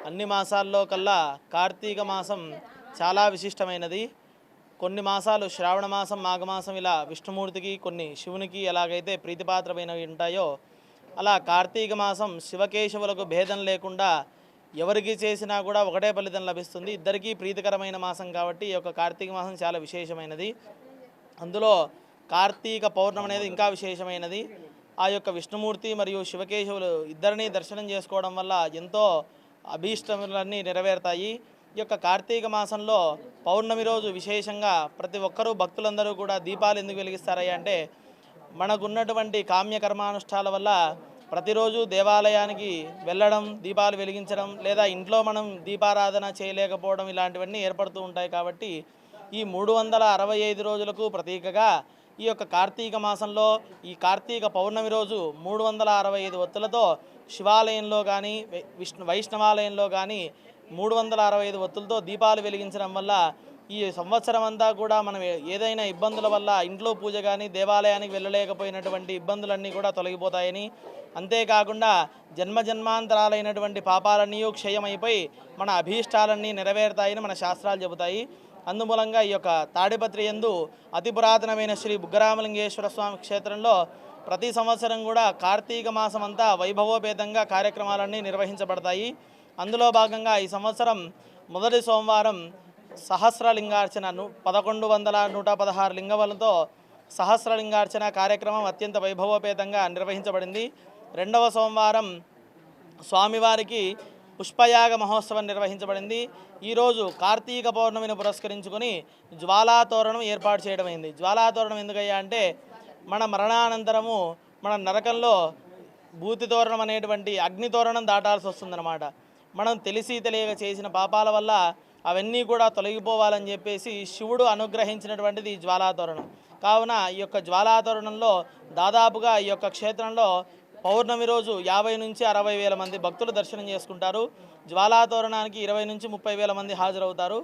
అన్ని మాసాల్లో కల్లా కార్తీక మాసం చాలా విశిష్టమైనది. కొన్ని మాసాలు శ్రావణ మాసం, మాఘమాసం ఇలా విష్ణుమూర్తికి, కొన్ని శివునికి ఎలాగైతే ప్రీతిపాత్రమైనవి ఉంటాయో అలా కార్తీక మాసం శివకేశవులకు భేదం లేకుండా ఎవరికి చేసినా కూడా ఒకటే ఫలితం లభిస్తుంది. ఇద్దరికీ ప్రీతికరమైన మాసం కాబట్టి ఈ యొక్క కార్తీక మాసం చాలా విశేషమైనది. అందులో కార్తీక పౌర్ణమి అనేది ఇంకా విశేషమైనది. ఆ యొక్క విష్ణుమూర్తి మరియు శివకేశవులు ఇద్దరిని దర్శనం చేసుకోవడం వల్ల ఎంతో అభీష్టములన్నీ నెరవేరుతాయి. ఈ యొక్క కార్తీక మాసంలో పౌర్ణమి రోజు విశేషంగా ప్రతి ఒక్కరూ భక్తులందరూ కూడా దీపాలు ఎందుకు వెలిగిస్తారయ్యా అంటే, మనకున్నటువంటి కామ్యకర్మానుష్ఠాల వల్ల ప్రతిరోజు దేవాలయానికి వెళ్ళడం, దీపాలు వెలిగించడం, లేదా ఇంట్లో మనం దీపారాధన చేయలేకపోవడం ఇలాంటివన్నీ ఏర్పడుతూ ఉంటాయి. కాబట్టి ఈ 365 రోజులకు ప్రతీకగా ఈ యొక్క కార్తీక మాసంలో ఈ కార్తీక పౌర్ణమి రోజు 365 ఒత్తులతో శివాలయంలో కానీ వైష్ణవాలయంలో కానీ 365 ఒత్తులతో దీపాలు వెలిగించడం వల్ల ఈ సంవత్సరం అంతా కూడా మనం ఏదైనా ఇబ్బందుల వల్ల ఇంట్లో పూజ కానీ దేవాలయానికి వెళ్ళలేకపోయినటువంటి ఇబ్బందులన్నీ కూడా తొలగిపోతాయని, అంతేకాకుండా జన్మజన్మాంతరాలైనటువంటి పాపాలన్నీ క్షయమైపోయి మన అభీష్టాలన్నీ నెరవేరుతాయని మన శాస్త్రాలు చెబుతాయి. అందుమూలంగా ఈ యొక్క తాడిపత్రి యందు అతి పురాతనమైన శ్రీ బుగ్గరామలింగేశ్వర స్వామి క్షేత్రంలో ప్రతి సంవత్సరం కూడా కార్తీక మాసం అంతా వైభవోపేతంగా కార్యక్రమాలన్నీ నిర్వహించబడతాయి. అందులో భాగంగా ఈ సంవత్సరం మొదటి సోమవారం సహస్రలింగార్చన 1116 లింగములతో సహస్రలింగార్చన కార్యక్రమం అత్యంత వైభవోపేతంగా నిర్వహించబడింది. రెండవ సోమవారం స్వామివారికి పుష్పయాగ మహోత్సవం నిర్వహించబడింది. ఈరోజు కార్తీక పౌర్ణమిని పురస్కరించుకొని జ్వాలాతోరణం ఏర్పాటు చేయడమైంది. జ్వాలాతోరణం ఎందుకయ్యా అంటే, మన మరణానంతరము మన నరకంలో భూతితోరణం అనేటువంటి అగ్నితోరణం దాటాల్సి వస్తుందన్నమాట. మనం తెలిసి తెలియక చేసిన పాపాల వల్ల అవన్నీ కూడా తొలగిపోవాలని చెప్పేసి శివుడు అనుగ్రహించినటువంటిది ఈ జ్వాలాతోరణం. కావున ఈ యొక్క జ్వాలాతోరణంలో దాదాపుగా ఈ యొక్క క్షేత్రంలో పౌర్ణమి రోజు 50 నుంచి 60 వేల మంది భక్తులు దర్శనం చేసుకుంటారు. జ్వాలాతోరణానికి 20 నుంచి 30 వేల మంది హాజరవుతారు.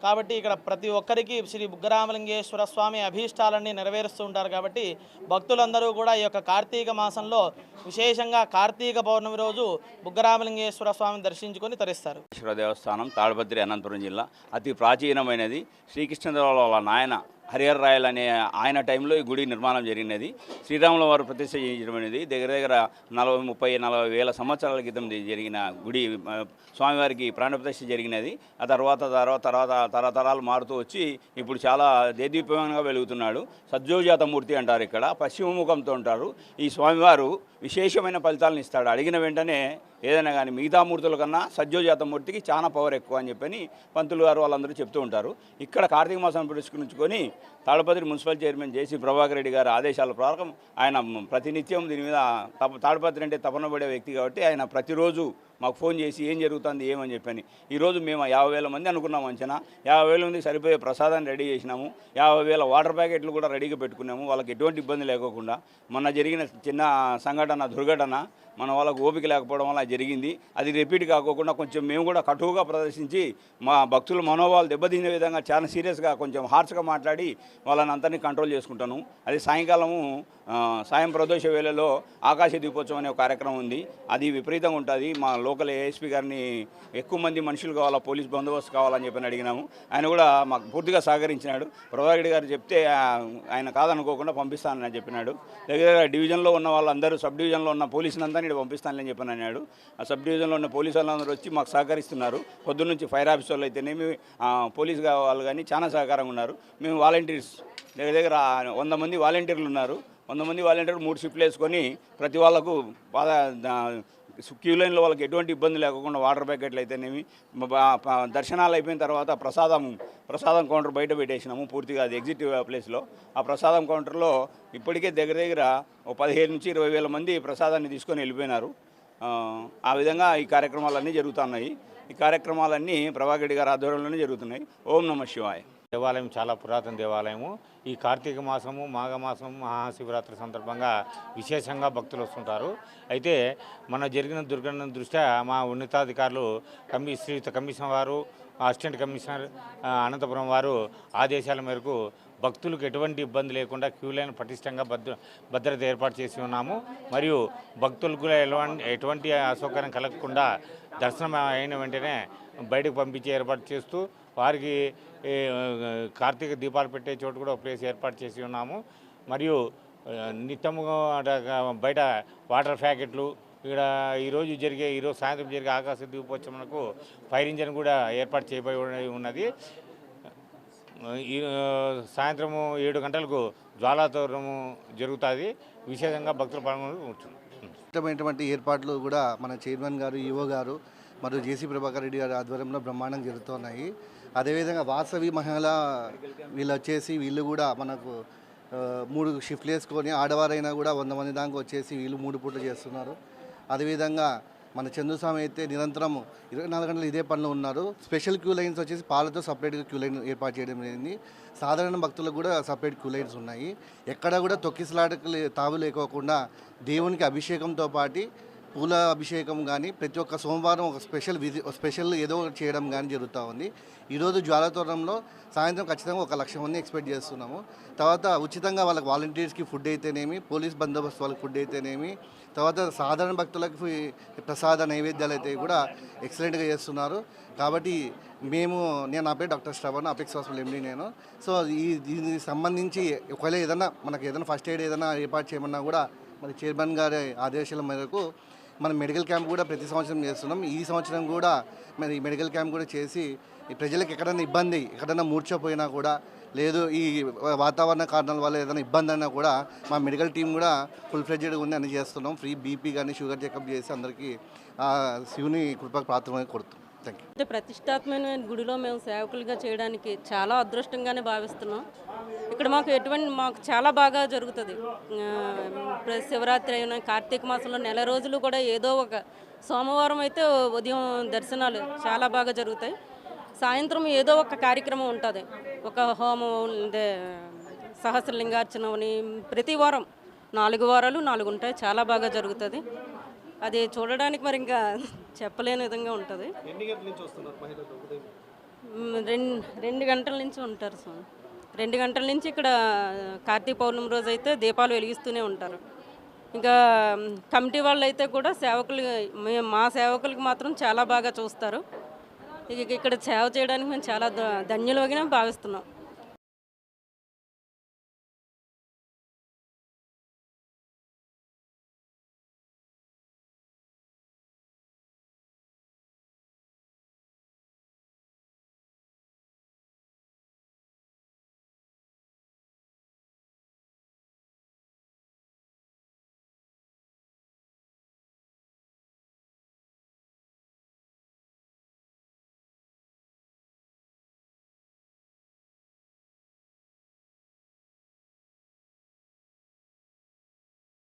కాబట్టి ఇక్కడ ప్రతి ఒక్కరికి శ్రీ బుగ్గరామలింగేశ్వర స్వామి అభీష్టాలన్నీ నెరవేరుస్తూ ఉంటారు. కాబట్టి భక్తులందరూ కూడా ఈ యొక్క కార్తీక మాసంలో విశేషంగా కార్తీక పౌర్ణమి రోజు బుగ్గరామలింగేశ్వర స్వామిని దర్శించుకొని తరిస్తారు. దేవస్థానం తాడిపత్రి, అనంతపురం జిల్లా అతి ప్రాచీనమైనది. శ్రీకృష్ణదేవరాయల వాళ్ళ నాయన హరిహర రాయల్ అనే ఆయన టైంలో ఈ గుడి నిర్మాణం జరిగినది. శ్రీరాముల వారు ప్రతిష్ఠ చేయించడమైనది. దగ్గర దగ్గర 40 వేల సంవత్సరాల క్రితం జరిగిన గుడి. స్వామివారికి ప్రాణప్రతిష్ఠ జరిగినది. ఆ తర్వాత తరతరాలు మారుతూ వచ్చి ఇప్పుడు చాలా దేదీప్యమంగా వెలుగుతున్నాడు. సజ్జోజాతమూర్తి అంటారు. ఇక్కడ పశ్చిమముఖంతో ఉంటారు. ఈ స్వామివారు విశేషమైన ఫలితాలను ఇస్తాడు. అడిగిన వెంటనే ఏదైనా కానీ మిగతా మూర్తుల కన్నా సజ్జోజాతమూర్తికి చాలా పవర్ ఎక్కువ అని చెప్పని పంతులు గారు వాళ్ళందరూ చెప్తూ ఉంటారు. ఇక్కడ కార్తీక మాసం పురస్కరించుకొని తాడిపత్రి మున్సిపల్ చైర్మన్ జేసీ ప్రభాకర్ రెడ్డి గారి ఆదేశాల ప్రకారం ఆయన ప్రతినిత్యం దీని మీద తాడిపత్రి అంటే తపన పడే వ్యక్తి కాబట్టి ఆయన ప్రతిరోజు మాకు ఫోన్ చేసి ఏం జరుగుతుంది ఏమని చెప్పని. ఈరోజు మేము 50,000 మంది అనుకున్నాము అంచనా. 50,000 మంది సరిపోయే ప్రసాదాన్ని రెడీ చేసినాము. 50,000 వాటర్ ప్యాకెట్లు కూడా రెడీగా పెట్టుకున్నాము, వాళ్ళకి ఎటువంటి ఇబ్బంది లేకోకుండా. మొన్న జరిగిన చిన్న దుర్ఘటన మన వాళ్ళకు ఓపిక లేకపోవడం వల్ల జరిగింది. అది రిపీట్ కాకోకుండా కొంచెం మేము కూడా కటువుగా ప్రదర్శించి మా భక్తుల మనోభావాలు దెబ్బతినే విధంగా చాలా సీరియస్గా కొంచెం హార్ష్గా మాట్లాడి వాళ్ళని అందరినీ కంట్రోల్ చేసుకుంటాను. అది సాయం ప్రదోష వేళలో ఆకాశ దీపోత్సవం అనే ఒక కార్యక్రమం ఉంది. అది విపరీతంగా ఉంటుంది. మా లోకల్ ఏఎస్పీ గారిని ఎక్కువ మంది మనుషులు కావాలా, పోలీస్ బందోబస్తు కావాలని చెప్పని అడిగినాము. ఆయన కూడా మాకు పూర్తిగా సహకరించినాడు. ప్రభాకర్ గారు చెప్తే ఆయన కాదనుకోకుండా పంపిస్తానని చెప్పినాడు. దగ్గర డివిజన్లో ఉన్న వాళ్ళందరూ, సబ్ డివిజన్లో ఉన్న పోలీసులందరినీ పంపిస్తానని చెప్పని అన్నాడు. ఆ సబ్ డివిజన్లో ఉన్న పోలీసు వాళ్ళందరూ వచ్చి మాకు సహకరిస్తున్నారు. పొద్దున్న నుంచి ఫైర్ ఆఫీస్ వాళ్ళు అయితేనేమి, పోలీసు వాళ్ళు కానీ చాలా సహకారంగా ఉన్నారు. మేము వాలంటీర్స్ దగ్గర 100 మంది వాలంటీర్లు ఉన్నారు. 100 మంది వాలంటీర్లు 3 షిఫ్ట్లు వేసుకొని ప్రతి వాళ్ళకు క్యూ లైన్లో వాళ్ళకి ఎటువంటి ఇబ్బంది లేకుండా వాటర్ ప్యాకెట్లు అయితేనేమి, దర్శనాలు అయిపోయిన తర్వాత ప్రసాదం కౌంటర్ బయట పెట్టేసినాము పూర్తిగా. అది ఎగ్జిట్ ప్లేస్లో. ఆ ప్రసాదం కౌంటర్లో ఇప్పటికే దగ్గర 15 నుంచి 20 వేల మంది ప్రసాదాన్ని తీసుకొని వెళ్ళిపోయినారు. ఆ విధంగా ఈ కార్యక్రమాలన్నీ జరుగుతున్నాయి. ఈ కార్యక్రమాలన్నీ ప్రభాకర్ రెడ్డి గారి ఆధ్వర్యంలోనే జరుగుతున్నాయి. ఓం నమః శివాయ. దేవాలయం చాలా పురాతన దేవాలయము. ఈ కార్తీక మాసము, మాఘమాసం, మహాశివరాత్రి సందర్భంగా విశేషంగా భక్తులు వస్తుంటారు. అయితే మన జరిగిన దుర్ఘటన దృష్ట్యా మా ఉన్నతాధికారులు శ్రీయుత కమిషనర్ వారు, అసిస్టెంట్ కమిషనర్ అనంతపురం వారు ఆదేశాల మేరకు భక్తులకు ఎటువంటి ఇబ్బంది లేకుండా క్యూ లైన్ పటిష్టంగా భద్రత ఏర్పాటు చేసి ఉన్నాము. మరియు భక్తులకు ఎటువంటి అసౌకర్యం కలగకుండా దర్శనం అయిన వెంటనే బయటకు పంపించే ఏర్పాటు చేస్తూ వారికి కార్తీక దీపాలు పెట్టే చోటు కూడా ఒక ప్లేస్ ఏర్పాటు చేసి ఉన్నాము. మరియు నిత్యము బయట వాటర్ ప్యాకెట్లు ఇక్కడ ఈరోజు సాయంత్రం జరిగే ఆకాశ దీపోత్సవంకు ఫైర్ ఇంజన్ కూడా ఏర్పాటు చేయబడి ఉన్నది. ఈ సాయంత్రము 7 గంటలకు జ్వాలాతోరణము జరుగుతుంది. విశేషంగా భక్తుల పాల్గొంటుంది. ఇష్టమైనటువంటి ఏర్పాట్లు కూడా మన చైర్మన్ గారు, ఈవో గారు మరియు జేసీ ప్రభాకర్ రెడ్డి గారి ఆధ్వర్యంలో బ్రహ్మాండంగా జరుగుతున్నాయి. అదేవిధంగా వాసవి మహిళ వీళ్ళు కూడా మనకు 3 షిఫ్ట్లు వేసుకొని ఆడవారైనా కూడా 100 మంది దాకా వచ్చేసి వీళ్ళు 3 పూటలు చేస్తున్నారు. అదేవిధంగా మన చంద్రస్వామి అయితే నిరంతరం 24 గంటలు ఇదే పనిలో ఉన్నారు. స్పెషల్ క్యూ లైన్స్ వచ్చేసి పాలతో సపరేట్గా క్యూ లైన్ ఏర్పాటు చేయడం జరిగింది. సాధారణ భక్తులకు కూడా సపరేట్ క్యూ లైన్స్ ఉన్నాయి. ఎక్కడ కూడా తొక్కిసలాటకు తావు లేకోకుండా దేవునికి అభిషేకంతో పాటు పూల అభిషేకం కానీ ప్రతి ఒక్క సోమవారం ఒక స్పెషల్ ఏదో ఒకటి చేయడం కానీ జరుగుతూ ఉంది. ఈరోజు జ్వాలతోరణంలో సాయంత్రం ఖచ్చితంగా 1 లక్ష మంది ఎక్స్పెక్ట్ చేస్తున్నాము. తర్వాత ఉచితంగా వాళ్ళకి వాలంటీర్స్కి ఫుడ్ అయితేనేమి, పోలీస్ బందోబస్తు వాళ్ళకి ఫుడ్ అయితేనేమి, తర్వాత సాధారణ భక్తులకు ప్రసాద నైవేద్యాలు అయితే కూడా ఎక్సలెంట్గా చేస్తున్నారు. కాబట్టి నా పేరు doctor Shravan, apex hospital MD నేను. సో దీనికి సంబంధించి ఒకవేళ మనకు ఏదైనా ఫస్ట్ ఎయిడ్ ఏదైనా ఏర్పాటు చేయమన్నా కూడా మరి చైర్మన్ గారి ఆదేశాల మేరకు మనం మెడికల్ క్యాంప్ కూడా ప్రతి సంవత్సరం చేస్తున్నాం. ఈ సంవత్సరం కూడా మరి మెడికల్ క్యాంప్ కూడా చేసి ఈ ప్రజలకు ఎక్కడైనా మూర్ఛపోయినా కూడా లేదు ఈ వాతావరణ కారణాల వల్ల ఏదైనా ఇబ్బంది అయినా కూడా మా మెడికల్ టీం కూడా ఫుల్ ఫ్లెడ్జెడ్గా ఉంది అని చేస్తున్నాం. ఫ్రీ బీపీ కానీ షుగర్ చెకప్ చేసి అందరికీ శివుని కృపకు పాత్రమని కొడుతున్నాం. Thank you. అంటే ప్రతిష్టాత్మకమైన గుడిలో మేము సేవకులుగా చేయడానికి చాలా అదృష్టంగానే భావిస్తున్నాం. ఇక్కడ మాకు చాలా బాగా జరుగుతుంది. శివరాత్రి అయినా కార్తీక మాసంలో నెల రోజులు కూడా ఏదో ఒక సోమవారం అయితే ఉదయం దర్శనాలు చాలా బాగా జరుగుతాయి. సాయంత్రం ఏదో ఒక కార్యక్రమం ఉంటుంది. ఒక హోమం, సహస్రలింగార్చన అని ప్రతి వారం 4 వారాలు 4 ఉంటాయి. చాలా బాగా జరుగుతుంది. అది చూడడానికి మరి ఇంకా చెప్పలేని విధంగా ఉంటుంది. 2 గంటల నుంచి ఉంటారు స్వామి. 2 గంటల నుంచి ఇక్కడ కార్తీక పౌర్ణమి రోజు అయితే దీపాలు వెలిగిస్తూనే ఉంటారు. ఇంకా కమిటీ వాళ్ళు అయితే కూడా మా సేవకులకి మాత్రం చాలా బాగా చూస్తారు. ఇక్కడ సేవ చేయడానికి మేము చాలా ధన్యులుగా భావిస్తున్నాం.